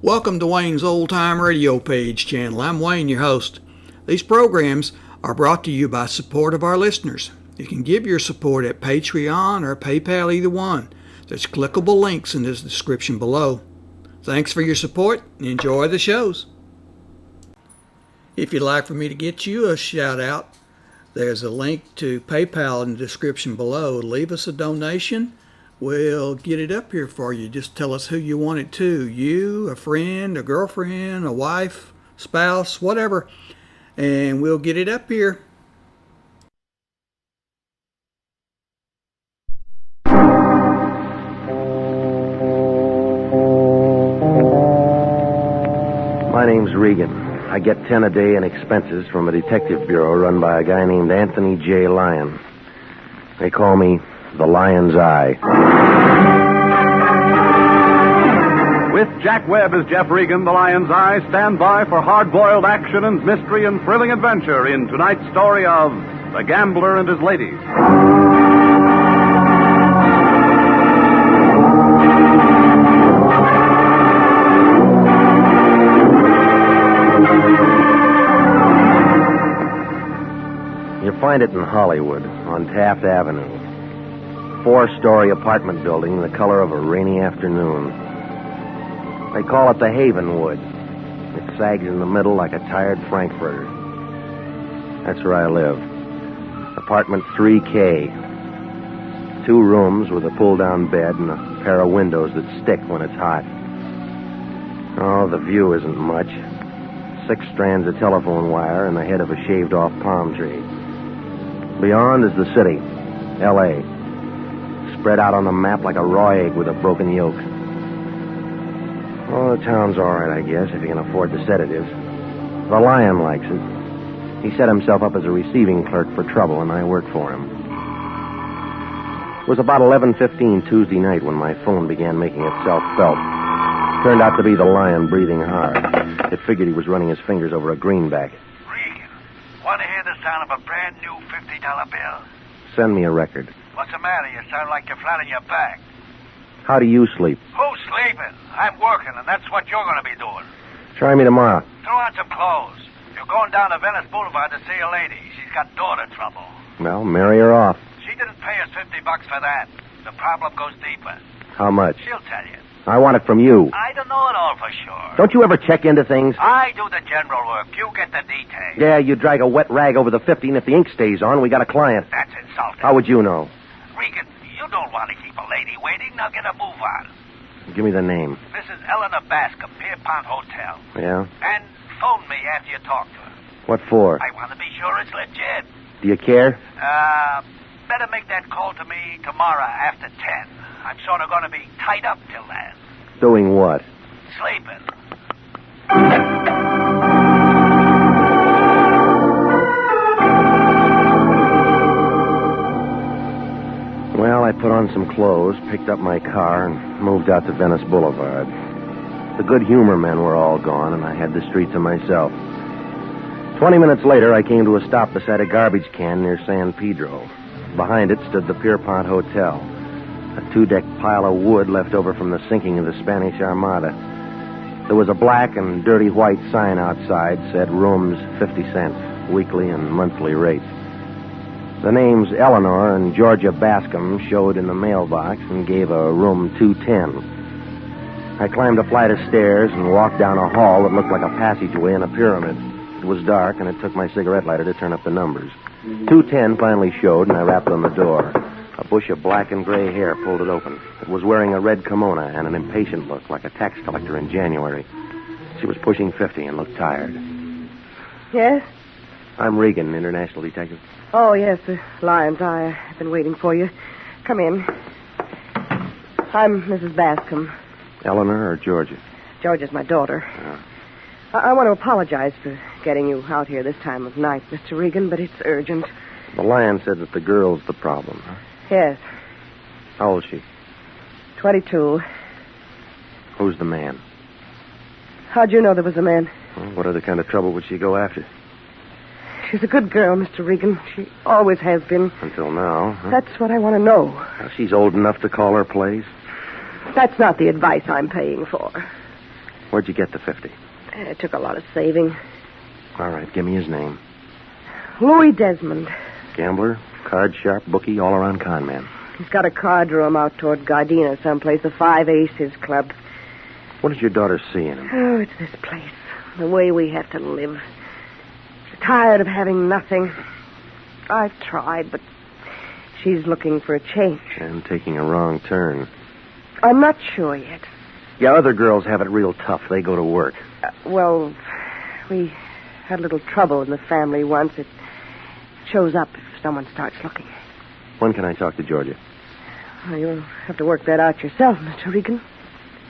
Welcome to Wayne's Old Time Radio Page channel. I'm Wayne, your host. These programs are brought to you by support of our listeners. You can give your support at Patreon or PayPal, either one. There's clickable links in the description below. Thanks for your support and enjoy the shows. If you'd like for me to get you a shout out, there's a link to PayPal in the description below. Leave us a donation. We'll get it up here for you. Just tell us who you want it to. You, a friend, a girlfriend, a wife, spouse, whatever. And we'll get it up here. My name's Regan. I get 10 a day in expenses from a detective bureau run by a guy named Anthony J. Lyon. They call me the Lion's Eye. With Jack Webb as Jeff Regan, the Lion's Eye, stand by for hard-boiled action and mystery and thrilling adventure in tonight's story of The Gambler and His Ladies. You find it in Hollywood, on Taft Avenue. 4-story apartment building, the color of a rainy afternoon. They call it the Havenwood. It sags in the middle like a tired frankfurter. That's where I live. Apartment 3K. 2 rooms with a pull-down bed and a pair of windows that stick when it's hot. Oh, the view isn't much. 6 strands of telephone wire and the head of a shaved-off palm tree. Beyond is the city, L.A., spread out on the map like a raw egg with a broken yolk. Oh, the town's all right, I guess, if you can afford the sedatives. The Lion likes it. He set himself up as a receiving clerk for trouble, and I work for him. It was about 11:15 Tuesday night when my phone began making itself felt. Turned out to be the Lion breathing hard. It figured he was running his fingers over a greenback. Regan, want to hear the sound of a brand new $50 bill? Send me a record. What's the matter? You sound like you're flat on your back. How do you sleep? Who's sleeping? I'm working, and that's what you're going to be doing. Try me tomorrow. Throw on some clothes. You're going down to Venice Boulevard to see a lady. She's got daughter trouble. Well, marry her off. She didn't pay us $50 for that. The problem goes deeper. How much? She'll tell you. I want it from you. I don't know it all for sure. Don't you ever check into things? I do the general work. You get the details. Yeah, you drag a wet rag over the 50, and if the ink stays on, we got a client. That's insulting. How would you know? Regan, you don't want to keep a lady waiting. Now get a move on. Give me the name. Mrs Eleanor Bascom, Pierpont Hotel. Yeah? And phone me after you talk to her. What for? I want to be sure it's legit. Do you care? Better make that call to me tomorrow after 10. I'm sort of going to be tied up till then. Doing what? Sleeping. Well, I put on some clothes, picked up my car, and moved out to Venice Boulevard. The good humor men were all gone, and I had the street to myself. 20 minutes later, I came to a stop beside a garbage can near San Pedro. Behind it stood the Pierpont Hotel, a 2-deck pile of wood left over from the sinking of the Spanish Armada. There was a black and dirty white sign outside, said rooms 50 cents, weekly and monthly rates. The names Eleanor and Georgia Bascom showed in the mailbox and gave a room 210. I climbed a flight of stairs and walked down a hall that looked like a passageway in a pyramid. It was dark, and it took my cigarette lighter to turn up the numbers. 210 finally showed, and I rapped on the door. A bush of black and gray hair pulled it open. It was wearing a red kimono and an impatient look, like a tax collector in January. She was pushing 50 and looked tired. Yes? I'm Regan, international detective. Oh, yes, the Lion's Eye. I've been waiting for you. Come in. I'm Mrs. Bascom. Eleanor or Georgia? Georgia's my daughter. I want to apologize for getting you out here this time of night, Mr. Regan, but it's urgent. The Lion said that the girl's the problem, huh? Yes. How old is she? 22. Who's the man? How'd you know there was a man? Well, what other kind of trouble would she go after? She's a good girl, Mr. Regan. She always has been. Until now, huh? That's what I want to know. Well, she's old enough to call her place. That's not the advice I'm paying for. Where'd you get the 50? It took a lot of saving. All right, give me his name. Louis Desmond. Gambler, card sharp, bookie, all-around con man. He's got a card room out toward Gardena someplace, the Five Aces Club. What does your daughter see in him? Oh, it's this place. The way we have to live. She's tired of having nothing. I've tried, but she's looking for a change. And taking a wrong turn. I'm not sure yet. Yeah, other girls have it real tough. They go to work. Well, we had a little trouble in the family once. It shows up if someone starts looking. When can I talk to Georgia? Well, you'll have to work that out yourself, Mr. Regan.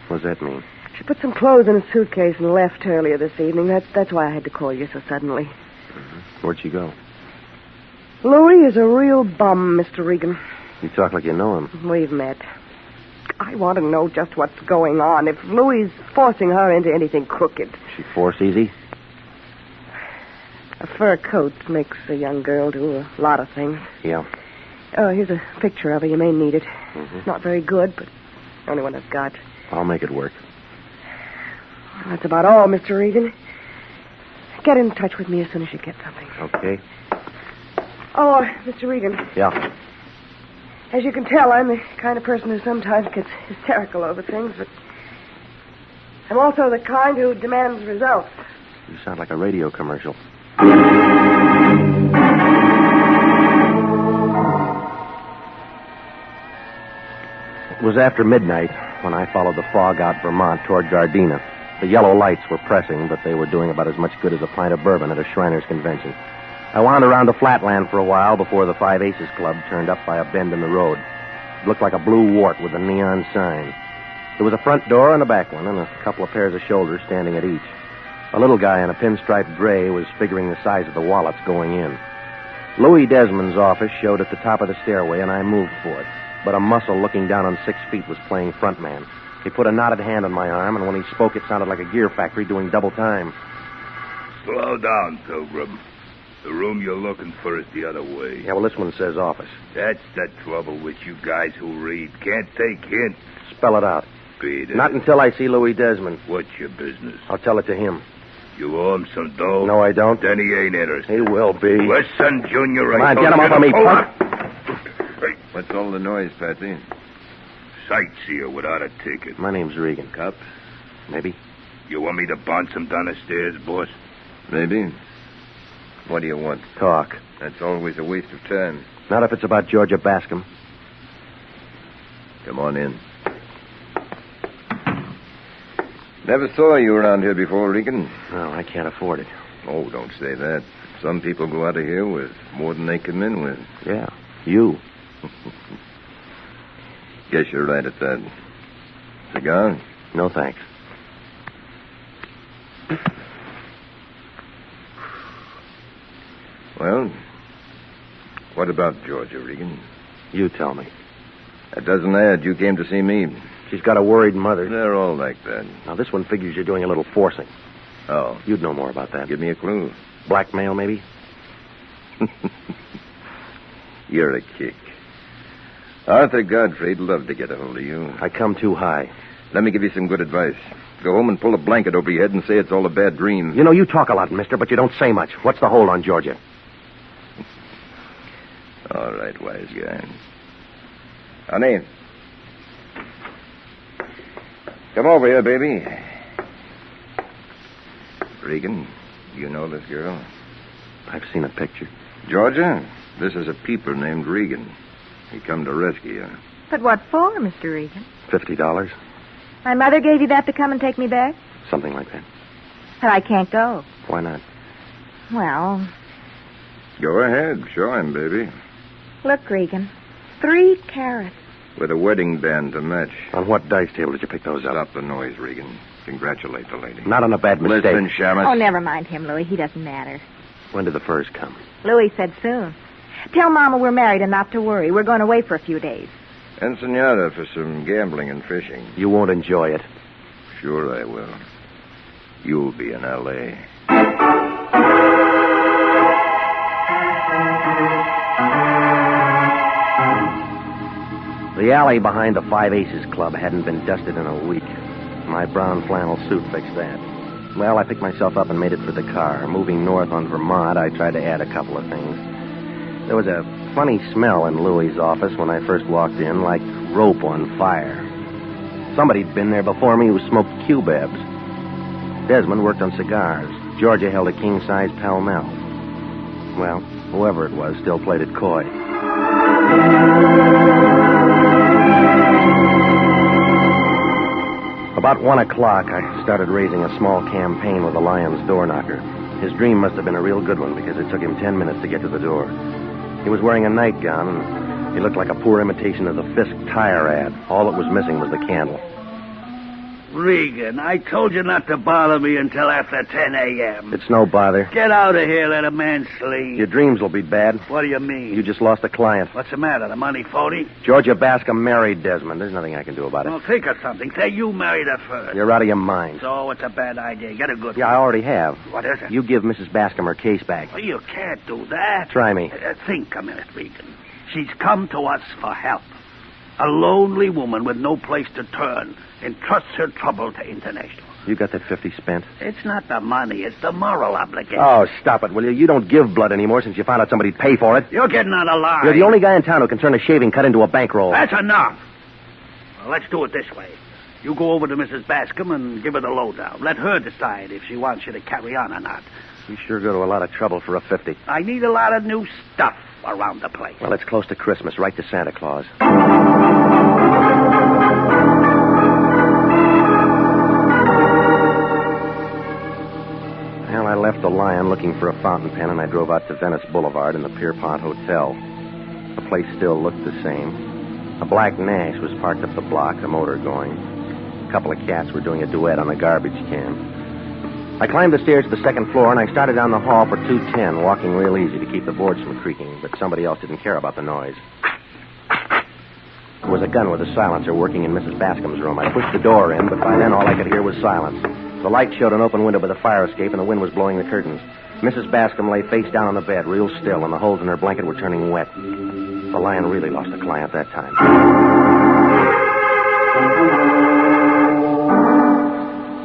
What does that mean? She put some clothes in a suitcase and left earlier this evening. That's why I had to call you so suddenly. Mm-hmm. Where'd she go? Louis is a real bum, Mr. Regan. You talk like you know him. We've met. I want to know just what's going on. If Louis is forcing her into anything crooked. She force easy? A fur coat makes a young girl do a lot of things. Yeah. Oh, here's a picture of her. You may need it. Mm-hmm. It's not very good, but the only one I've got. I'll make it work. Well, that's about all, Mr. Regan. Get in touch with me as soon as you get something. Okay. Oh, Mr. Regan. Yeah. As you can tell, I'm the kind of person who sometimes gets hysterical over things, but I'm also the kind who demands results. You sound like a radio commercial. It was after midnight when I followed the fog out Vermont toward Gardena. The yellow lights were pressing, but they were doing about as much good as a pint of bourbon at a Shriners convention. I wound around the flatland for a while before the Five Aces Club turned up by a bend in the road. It looked like a blue wart with a neon sign. There was a front door and a back one, and a couple of pairs of shoulders standing at each. A little guy in a pinstriped gray was figuring the size of the wallets going in. Louis Desmond's office showed at the top of the stairway, and I moved for it. But a muscle looking down on 6 feet was playing frontman. He put a knotted hand on my arm, and when he spoke, it sounded like a gear factory doing double time. Slow down, Pilgrim. The room you're looking for is the other way. Yeah, well, this one says office. That's the trouble with you guys who read. Can't take hints. Spell it out. Beat it. Not until I see Louis Desmond. What's your business? I'll tell it to him. You owe him some dough? No, I don't. Then he ain't interested. He will be. Listen, Junior, Come on, get him off of me, punk. Hey, What's all the noise, Patsy? sightseer without a ticket. My name's Regan. Cop? Maybe. You want me to bounce him down the stairs, boss? Maybe. What do you want? Talk. That's always a waste of time. Not if it's about Georgia Bascom. Come on in. Never saw you around here before, Regan. No, I can't afford it. Oh, don't say that. Some people go out of here with more than they come in with. Yeah, you. Guess you're right at that. Cigar? No thanks. Well, what about Georgia, Regan? You tell me. That doesn't add. You came to see me. She's got a worried mother. They're all like that. Now, this one figures you're doing a little forcing. Oh. You'd know more about that. Give me a clue. Blackmail, maybe? You're a kick. Arthur Godfrey'd love to get a hold of you. I come too high. Let me give you some good advice. Go home and pull a blanket over your head and say it's all a bad dream. You know, you talk a lot, mister, but you don't say much. What's the hold on Georgia? All right, wise guy. Honey. Come over here, baby. Regan, you know this girl? I've seen a picture. Georgia, this is a peeper named Regan. He come to rescue you. But what for, Mr. Regan? $50? My mother gave you that to come and take me back? Something like that. But I can't go. Why not? Well, Go ahead. Show him, baby. look, Regan. 3 carats. With a wedding band to match. On what dice table did you pick those up? Stop the noise, Regan. Congratulate the lady. Not on a bad mistake. Listen, Shamus. Oh, never mind him, Louis. He doesn't matter. When did the furs come? Louis said soon. Tell Mama we're married and not to worry. We're going away for a few days. Ensenada for some gambling and fishing. You won't enjoy it. Sure I will. You'll be in L.A. The alley behind the Five Aces Club hadn't been dusted in a week. My brown flannel suit fixed that. Well, I picked myself up and made it for the car. Moving north on Vermont, I tried to add a couple of things. There was a funny smell in Louie's office when I first walked in, like rope on fire. Somebody'd been there before me who smoked cubebs. Desmond worked on cigars. Georgia held a king-size Pall Mall. Well, whoever it was still played it coy. About 1 o'clock, I started raising a small campaign with the Lion's door knocker. His dream must have been a real good one because it took him 10 minutes to get to the door. He was wearing a nightgown, and he looked like a poor imitation of the Fisk tire ad. All that was missing was the candle. Regan, I told you not to bother me until after 10 a.m. It's no bother. Get out of here, let a man sleep. Your dreams will be bad. What do you mean? You just lost a client. What's the matter, the money phony? Georgia Bascom married Desmond. There's nothing I can do about it. Well, think of something. Say you married her first. You're out of your mind. So it's a bad idea. Get a good Yeah, I already have. What is it? You give Mrs. Bascom her case back. Well, you can't do that. Try me. Think a minute, Regan. She's come to us for help. A lonely woman with no place to turn entrusts her trouble to International. You got that 50 spent? It's not the money. It's the moral obligation. Oh, stop it, will you? You don't give blood anymore since you found out somebody'd pay for it. You're getting out of line. You're the only guy in town who can turn a shaving cut into a bankroll. That's enough. Well, let's do it this way. You go over to Mrs. Bascom and give her the lowdown. Let her decide if she wants you to carry on or not. You sure go to a lot of trouble for a 50. I need a lot of new stuff around the place. Well, it's close to Christmas, right to Santa Claus. Well, I left the Lion looking for a fountain pen, and I drove out to Venice Boulevard in the Pierpont Hotel. The place still looked the same. A black Nash was parked up the block, the motor going. A couple of cats were doing a duet on a garbage can. I climbed the stairs to the second floor, and I started down the hall for 210, walking real easy to keep the boards from creaking, but somebody else didn't care about the noise. There was a gun with a silencer working in Mrs. Bascom's room. I pushed the door in, but by then all I could hear was silence. The light showed an open window by the fire escape, and the wind was blowing the curtains. Mrs. Bascom lay face down on the bed, real still, and the holes in her blanket were turning wet. The Lion really lost a client that time.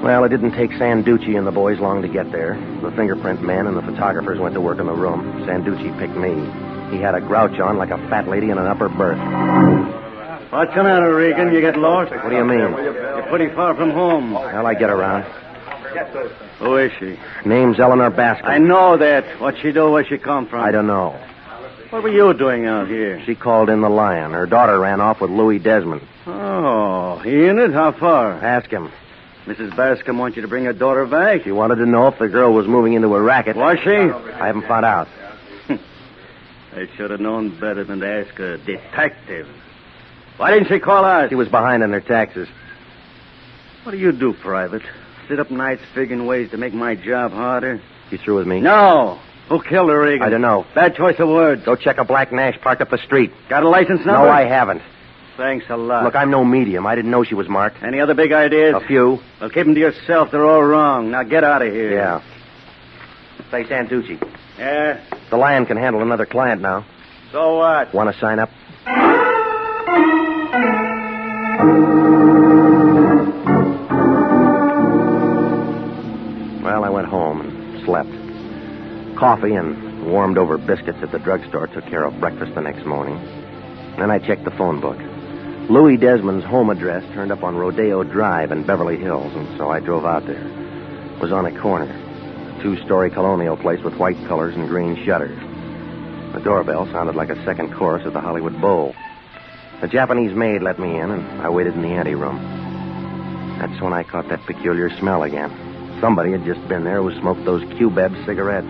Well, it didn't take Sanducci and the boys long to get there. The fingerprint men and the photographers went to work in the room. Sanducci picked me. He had a grouch on like a fat lady in an upper berth. What's the matter, Regan? You get lost? What do you mean? You're pretty far from home. Well, I get around. Who is she? Name's Eleanor Bascom. I know that. What'd she do? Where'd she come from? I don't know. What were you doing out here? She called in the Lion. Her daughter ran off with Louis Desmond. Oh, he in it? How far? Ask him. Mrs. Bascom wants you to bring her daughter back. She wanted to know if the girl was moving into a racket. Was she? I haven't found out. I should have known better than to ask a detective. Why didn't she call us? She was behind on her taxes. What do you do, Private? Sit up nights figuring ways to make my job harder? You through with me? No. Who killed her, Regan? I don't know. Bad choice of words. Go check a black Nash parked up the street. Got a license number? No, I haven't. Thanks a lot. Look, I'm no medium. I didn't know she was marked. Any other big ideas? A few. Well, keep them to yourself. They're all wrong. Now get out of here. Yeah. Say, Sanducci. Yeah? The Lion can handle another client now. So what? Want to sign up? Well, I went home and slept. Coffee and warmed-over biscuits at the drugstore took care of breakfast the next morning. Then I checked the phone book. Louis Desmond's home address turned up on Rodeo Drive in Beverly Hills, and so I drove out there. It was on a corner. A 2-story colonial place with white colors and green shutters. The doorbell sounded like a second chorus of the Hollywood Bowl. The Japanese maid let me in, and I waited in the anteroom. That's when I caught that peculiar smell again. Somebody had just been there who smoked those cubeb cigarettes.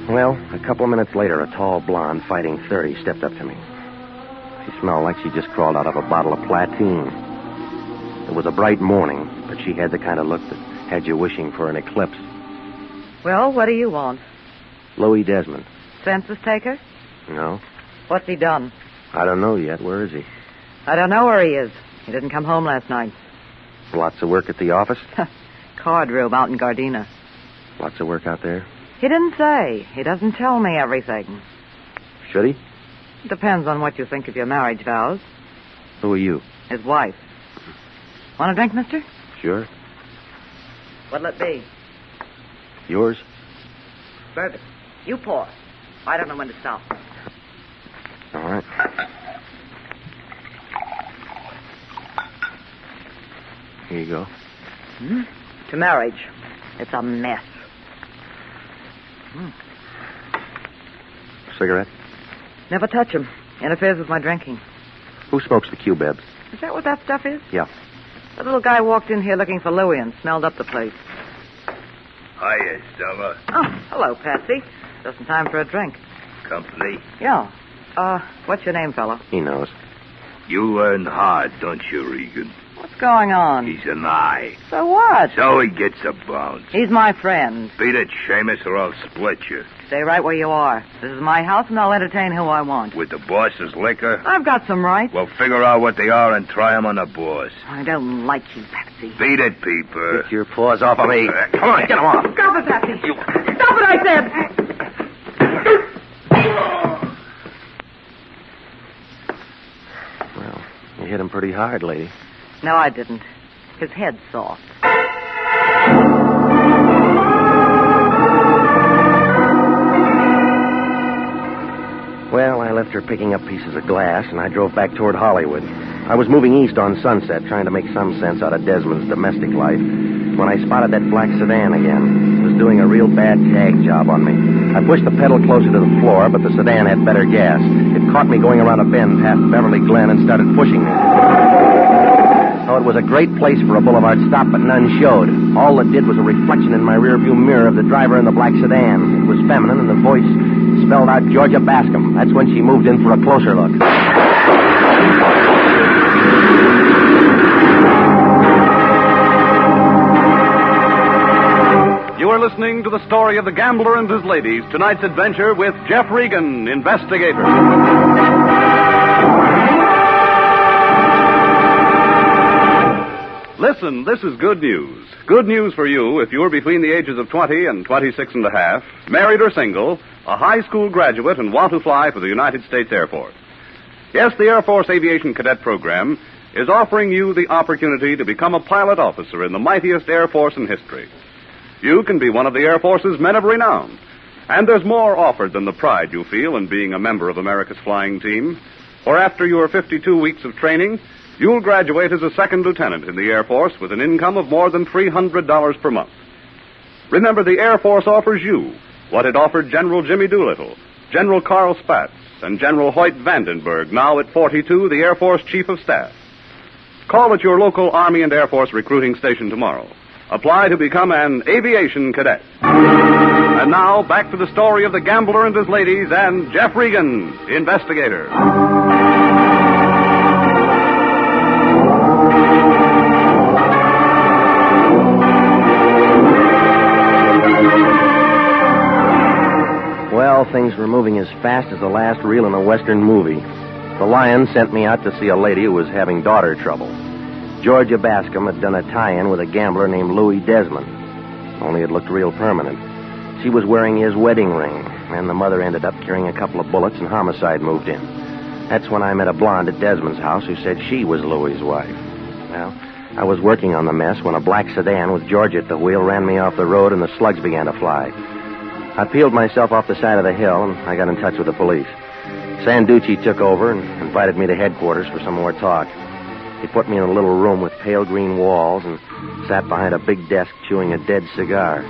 Well, a couple of minutes later, a tall blonde fighting 30 stepped up to me. She smelled like she just crawled out of a bottle of Platine. It was a bright morning, but she had the kind of look that had you wishing for an eclipse. Well, what do you want? Louis Desmond. Census taker? No. What's he done? I don't know yet. Where is he? I don't know where he is. He didn't come home last night. Lots of work at the office? Card room out in Gardena. Lots of work out there? He didn't say. He doesn't tell me everything. Should he? Depends on what you think of your marriage vows. Who are you? His wife. Want a drink, mister? Sure. What'll it be? Yours? Bourbon. You pour. I don't know when to stop. All right. Here you go. To marriage. It's a mess. Cigarette? Never touch 'em. Interferes with my drinking. Who smokes the cubebs? Is that what that stuff is? Yeah. The little guy walked in here looking for Louie and smelled up the place. Hiya, Stella. Oh, hello, Patsy. Just in time for a drink. Company. Yeah. What's your name, fellow? He knows. You earn hard, don't you, Regan? What's going on? He's an eye. So what? So he gets a bounce. He's my friend. Beat it, Seamus, or I'll split you. Stay right where you are. This is my house, and I'll entertain who I want. With the boss's liquor? I've got some rights. Well, figure out what they are and try 'em on the boss. I don't like you, Patsy. Beat it, Peeper. Get your paws off of me. Come on, get 'em off. Stop it, Patsy. Stop it, I said. Well, you hit him pretty hard, lady. No, I didn't. His head's soft. Well, I left her picking up pieces of glass, and I drove back toward Hollywood. I was moving east on Sunset, trying to make some sense out of Desmond's domestic life, when I spotted that black sedan again. It was doing a real bad tag job on me. I pushed the pedal closer to the floor, but the sedan had better gas. It caught me going around a bend past Beverly Glen and started pushing me. Oh, it was a great place for a boulevard stop, but none showed. All it did was a reflection in my rearview mirror of the driver in the black sedan. It was feminine, and the voice spelled out Georgia Bascom. That's when she moved in for a closer look. You are listening to the story of the Gambler and his ladies. Tonight's adventure with Jeff Regan, Investigator. Listen, this is good news. Good news for you if you're between the ages of 20 and 26 and a half, married or single, a high school graduate, and want to fly for the United States Air Force. Yes, the Air Force Aviation Cadet Program is offering you the opportunity to become a pilot officer in the mightiest Air Force in history. You can be one of the Air Force's men of renown. And there's more offered than the pride you feel in being a member of America's flying team. For after your 52 weeks of training, you'll graduate as a second lieutenant in the Air Force with an income of more than $300 per month. Remember, the Air Force offers you what it offered General Jimmy Doolittle, General Carl Spaatz, and General Hoyt Vandenberg, now at 42, the Air Force Chief of Staff. Call at your local Army and Air Force recruiting station tomorrow. Apply to become an aviation cadet. And now, back to the story of the Gambler and his ladies and Jeff Regan, Investigator. Well, things were moving as fast as the last reel in a Western movie. The Lion sent me out to see a lady who was having daughter trouble. Georgia Bascom had done a tie-in with a gambler named Louis Desmond. Only it looked real permanent. She was wearing his wedding ring, and the mother ended up carrying a couple of bullets, and homicide moved in. That's when I met a blonde at Desmond's house who said she was Louis's wife. Well, I was working on the mess when a black sedan with Georgia at the wheel ran me off the road, and the slugs began to fly. I peeled myself off the side of the hill, and I got in touch with the police. Sanducci took over and invited me to headquarters for some more talk. He put me in a little room with pale green walls and sat behind a big desk chewing a dead cigar.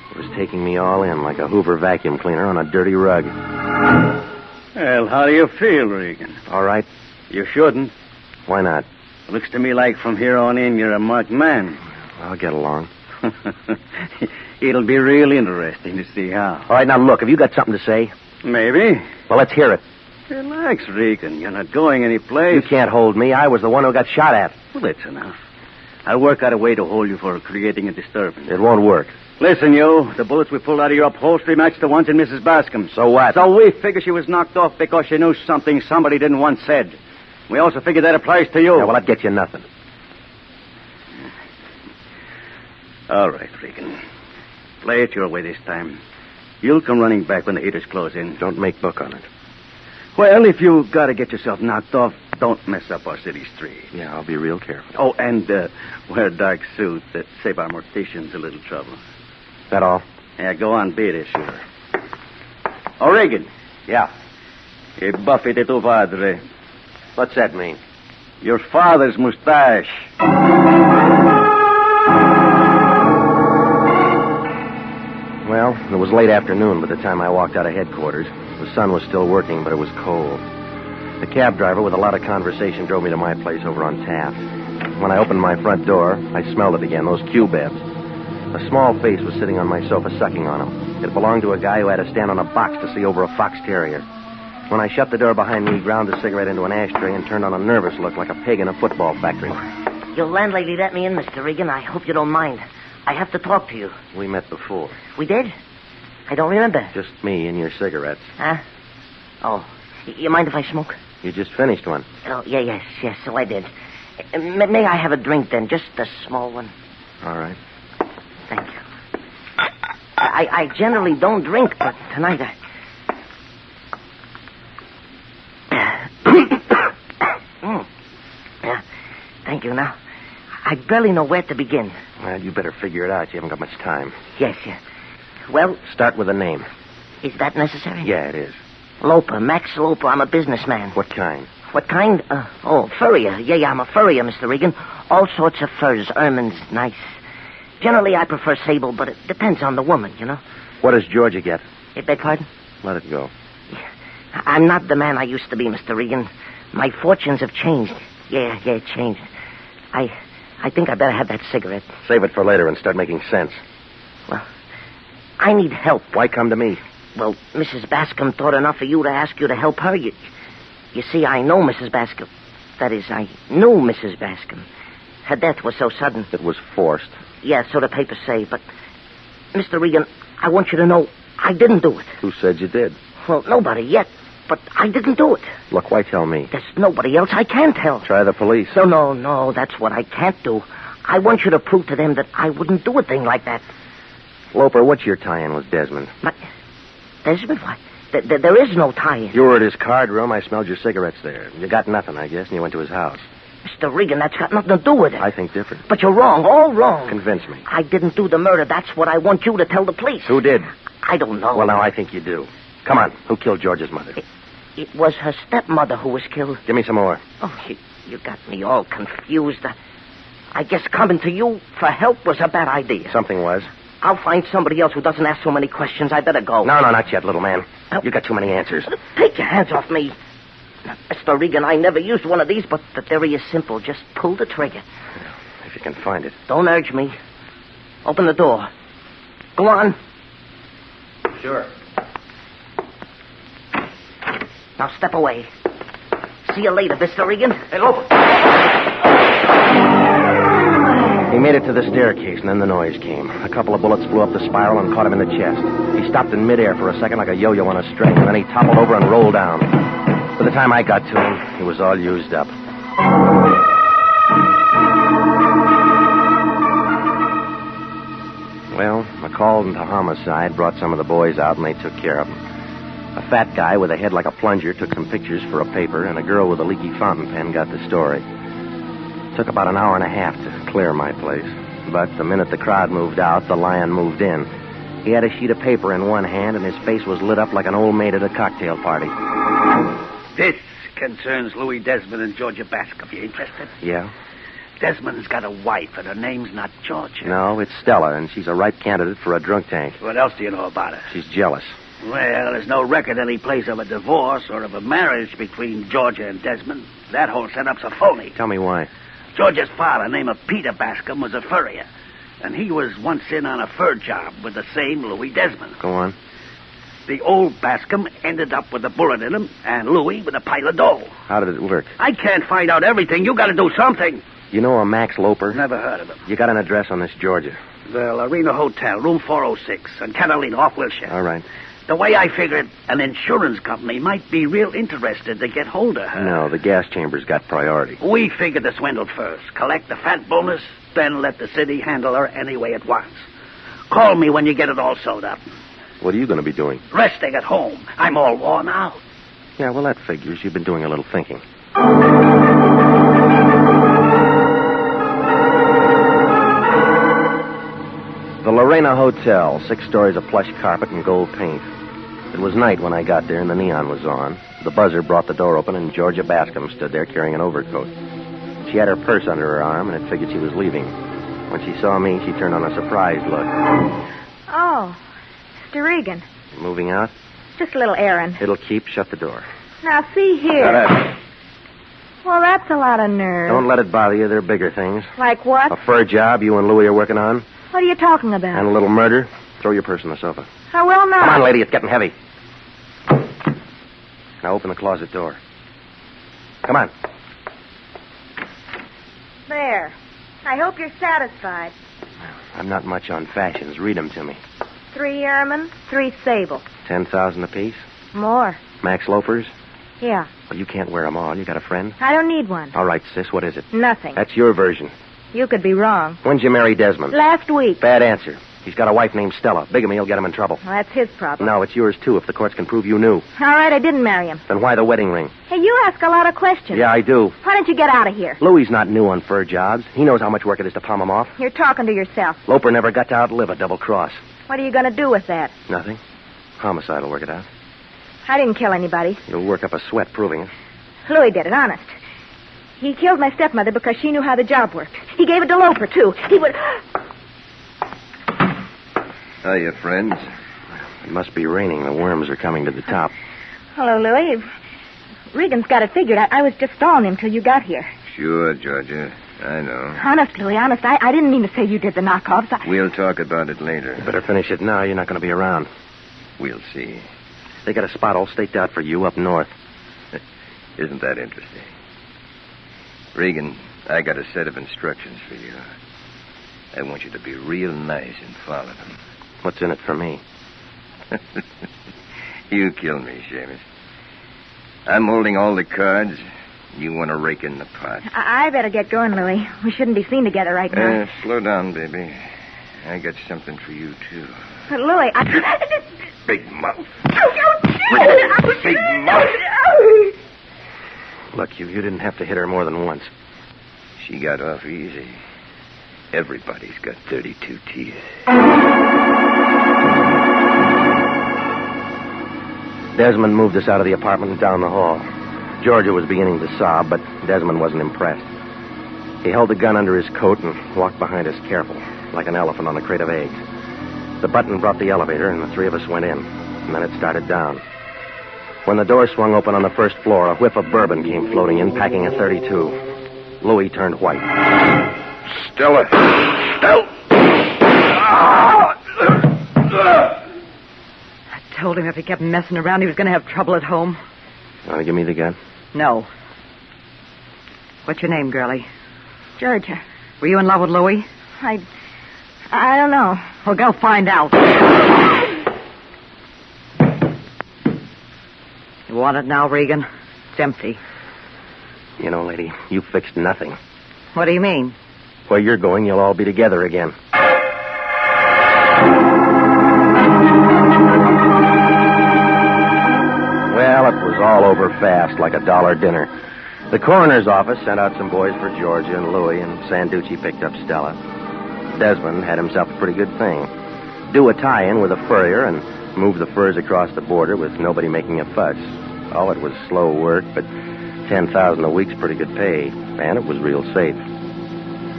It was taking me all in like a Hoover vacuum cleaner on a dirty rug. Well, how do you feel, Regan? All right. You shouldn't. Why not? Looks to me like from here on in you're a marked man. I'll get along. It'll be real interesting to see how. All right, now look, have you got something to say? Maybe. Well, let's hear it. Relax, Regan. You're not going anyplace. You can't hold me. I was the one who got shot at. Well, that's enough. I'll work out a way to hold you for creating a disturbance. It won't work. Listen, you. The bullets we pulled out of your upholstery matched the ones in Mrs. Bascom. So what? So we figure she was knocked off because she knew something somebody didn't want said. We also figure that applies to you. Yeah, well, that gets you nothing. All right, Regan. Play it your way this time. You'll come running back when the heaters close in. Don't make book on it. Well, if you got to get yourself knocked off, Don't mess up our city street. Yeah, I'll be real careful. Oh, and wear a dark suit that save our morticians a little trouble. That all? Yeah, go on, beat it, sure. Oh, Regan. Yeah. E buffy de tu padre. What's that mean? Your father's mustache. Well, it was late afternoon by the time I walked out of headquarters. The sun was still working, but it was cold. The cab driver, with a lot of conversation, drove me to my place over on Taft. When I opened my front door, I smelled it again, those cubebs. A small face was sitting on my sofa, sucking on them. It belonged to a guy who had to stand on a box to see over a fox terrier. When I shut the door behind me, he ground a cigarette into an ashtray and turned on a nervous look like a pig in a football factory. Your landlady let me in, Mr. Regan. I hope you don't mind. I have to talk to you. We met before. We did? I don't remember. Just me and your cigarettes. Huh? Oh, you mind if I smoke? You just finished one. Oh, yes, so I did. May I have a drink, then? Just a small one. All right. Thank you. I generally don't drink, but tonight Yeah, thank you. Now, I barely know where to begin. Well, you better figure it out. You haven't got much time. Yes. Well... Start with a name. Is that necessary? Yeah, it is. Loper, Max Loper. I'm a businessman. What kind? What kind? Furrier. Yeah, I'm a furrier, Mr. Regan. All sorts of furs, ermines, nice. Generally, I prefer sable, but it depends on the woman, you know. What does Georgia get? Beg pardon? Let it go. I'm not the man I used to be, Mr. Regan. My fortunes have changed. Yeah, it changed. I think I better have that cigarette. Save it for later and start making sense. Well, I need help. Why come to me? Well, Mrs. Bascom thought enough of you to ask you to help her. You see, I know Mrs. Bascom. That is, I knew Mrs. Bascom. Her death was so sudden. It was forced. Yeah, so the papers say. But, Mr. Regan, I want you to know I didn't do it. Who said you did? Well, nobody yet. But I didn't do it. Look, why tell me? There's nobody else I can tell. Try the police. No, that's what I can't do. I want you to prove to them that I wouldn't do a thing like that. Loper, what's your tie-in with Desmond? Desmond? Why? There is no tie-in. You were at his card room. I smelled your cigarettes there. You got nothing, I guess, and you went to his house. Mr. Regan, that's got nothing to do with it. I think different. But you're wrong, all wrong. Convince me. I didn't do the murder. That's what I want you to tell the police. Who did? I don't know. Well, now I think you do. Come on. Who killed George's mother? It was her stepmother who was killed. Give me some more. Oh, you got me all confused. I guess coming to you for help was a bad idea. Something was. I'll find somebody else who doesn't ask so many questions. I better go. No, not yet, little man. You got too many answers. Take your hands off me. Mr. Regan, I never used one of these, but the theory is simple. Just pull the trigger. If you can find it. Don't urge me. Open the door. Go on. Sure. Now step away. See you later, Mr. Regan. Hey, Loper. He made it to the staircase, and then the noise came. A couple of bullets flew up the spiral and caught him in the chest. He stopped in midair for a second like a yo-yo on a string, and then he toppled over and rolled down. By the time I got to him, he was all used up. Well, a call into homicide brought some of the boys out, and they took care of him. A fat guy with a head like a plunger took some pictures for a paper, and a girl with a leaky fountain pen got the story. It took about an hour and a half to clear my place. But the minute the crowd moved out, the lion moved in. He had a sheet of paper in one hand, and his face was lit up like an old maid at a cocktail party. This concerns Louis Desmond and Georgia Bascom. You interested? Yeah? Desmond's got a wife, and her name's not Georgia. No, it's Stella, and she's a ripe candidate for a drunk tank. What else do you know about her? She's jealous. Well, there's no record any place of a divorce or of a marriage between Georgia and Desmond. That whole setup's a phony. Tell me why. Georgia's father, named Peter Bascom, was a furrier. And he was once in on a fur job with the same Louis Desmond. Go on. The old Bascom ended up with a bullet in him, and Louis with a pile of dough. How did it work? I can't find out everything. You got to do something. You know a Max Loper? Never heard of him. You got an address on this Georgia? The Arena Hotel, room 406, in Catalina, off Wilshire. All right. The way I figured, an insurance company might be real interested to get hold of her. No, the gas chamber's got priority. We figured the swindle first. Collect the fat bonus, then let the city handle her any way it wants. Call me when you get it all sewed up. What are you going to be doing? Resting at home. I'm all worn out. Yeah, well, that figures. You've been doing a little thinking. Arena Hotel, 6 stories of plush carpet and gold paint. It was night when I got there and the neon was on. The buzzer brought the door open and Georgia Bascom stood there carrying an overcoat. She had her purse under her arm and had figured she was leaving. When she saw me, she turned on a surprised look. Oh, Mr. Regan. Moving out? Just a little errand. It'll keep. Shut the door. Now, see here. Shut up. Well, that's a lot of nerve. Don't let it bother you. There are bigger things. Like what? A fur job you and Louie are working on. What are you talking about? And a little murder. Throw your purse on the sofa. I will not. Come on, lady. It's getting heavy. Now open the closet door. Come on. There. I hope you're satisfied. I'm not much on fashions. Read them to me. 3 ermine, 3 sable. 10,000 apiece. More. Max loafers. Yeah. Well, you can't wear them all. You got a friend? I don't need one. All right, sis. What is it? Nothing. That's your version. You could be wrong. When'd you marry Desmond? Last week. Bad answer. He's got a wife named Stella. Bigamy will get him in trouble. Well, that's his problem. No, it's yours, too, if the courts can prove you knew. All right, I didn't marry him. Then why the wedding ring? Hey, you ask a lot of questions. Yeah, I do. Why don't you get out of here? Louie's not new on fur jobs. He knows how much work it is to palm him off. You're talking to yourself. Loper never got to outlive a double cross. What are you going to do with that? Nothing. Homicide will work it out. I didn't kill anybody. You'll work up a sweat proving it. Louis did it, honest. He killed my stepmother because she knew how the job worked. He gave it to Loper, too. He would... Hiya, friends. It must be raining. The worms are coming to the top. Hello, Louis. Regan's got it figured. I was just stalling him till you got here. Sure, Georgia. I know. Honest, Louis, honest. I didn't mean to say you did the knockoffs. We'll talk about it later. You better finish it now. You're not going to be around. We'll see. They got a spot all staked out for you up north. Isn't that interesting? Regan, I got a set of instructions for you. I want you to be real nice and follow them. What's in it for me? You kill me, Seamus. I'm holding all the cards. You want to rake in the pot. I better get going, Louis. We shouldn't be seen together right now. Slow down, baby. I got something for you, too. But, Louis, Big mouth. Big mouth. Look, you didn't have to hit her more than once. She got off easy. Everybody's got 32 teeth. Desmond moved us out of the apartment and down the hall. Georgia was beginning to sob, but Desmond wasn't impressed. He held the gun under his coat and walked behind us careful, like an elephant on a crate of eggs. The button brought the elevator, and the 3 of us went in, and then it started down. When the door swung open on the first floor, a whiff of bourbon came floating in, packing a .32. Louis turned white. Stella! Stella! I told him if he kept messing around, he was going to have trouble at home. You want to give me the gun? No. What's your name, girlie? Georgia. Were you in love with Louis? I don't know. Well, go find out. You want it now, Regan? It's empty. You know, lady, you fixed nothing. What do you mean? Where you're going, you'll all be together again. Well, it was all over fast, like a $1 dinner. The coroner's office sent out some boys for Georgia and Louie, and Sanducci picked up Stella. Desmond had himself a pretty good thing. Do a tie-in with a furrier and move the furs across the border with nobody making a fuss. Oh, it was slow work, but $10,000 a week's pretty good pay, and it was real safe.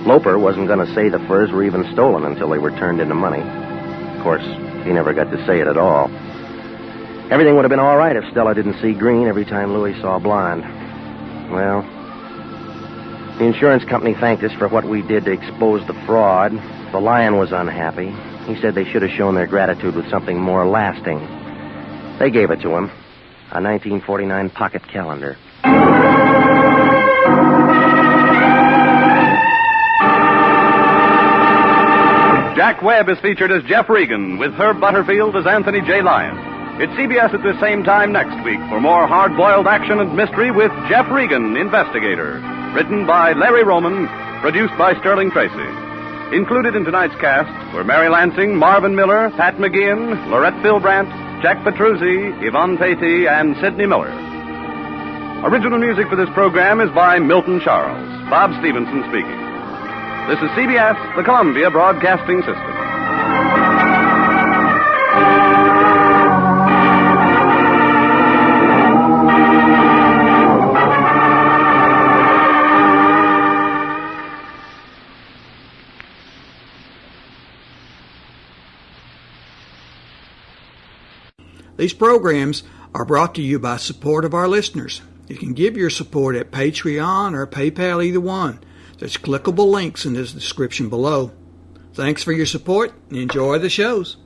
Loper wasn't going to say the furs were even stolen until they were turned into money. Of course, he never got to say it at all. Everything would have been all right if Stella didn't see green every time Louis saw blonde. Well, the insurance company thanked us for what we did to expose the fraud. The Lion was unhappy. He said they should have shown their gratitude with something more lasting. They gave it to him, a 1949 pocket calendar. Jack Webb is featured as Jeff Regan, with Herb Butterfield as Anthony J. Lyon. It's CBS at the same time next week for more hard-boiled action and mystery with Jeff Regan, Investigator. Written by Larry Roman, produced by Sterling Tracy. Included in tonight's cast were Mary Lansing, Marvin Miller, Pat McGeehan, Lorette Philbrandt, Jack Petruzzi, Yvonne Patey, and Sidney Miller. Original music for this program is by Milton Charles. Bob Stevenson speaking. This is CBS, the Columbia Broadcasting System. These programs are brought to you by support of our listeners. You can give your support at Patreon or PayPal, either one. There's clickable links in the description below. Thanks for your support and enjoy the shows.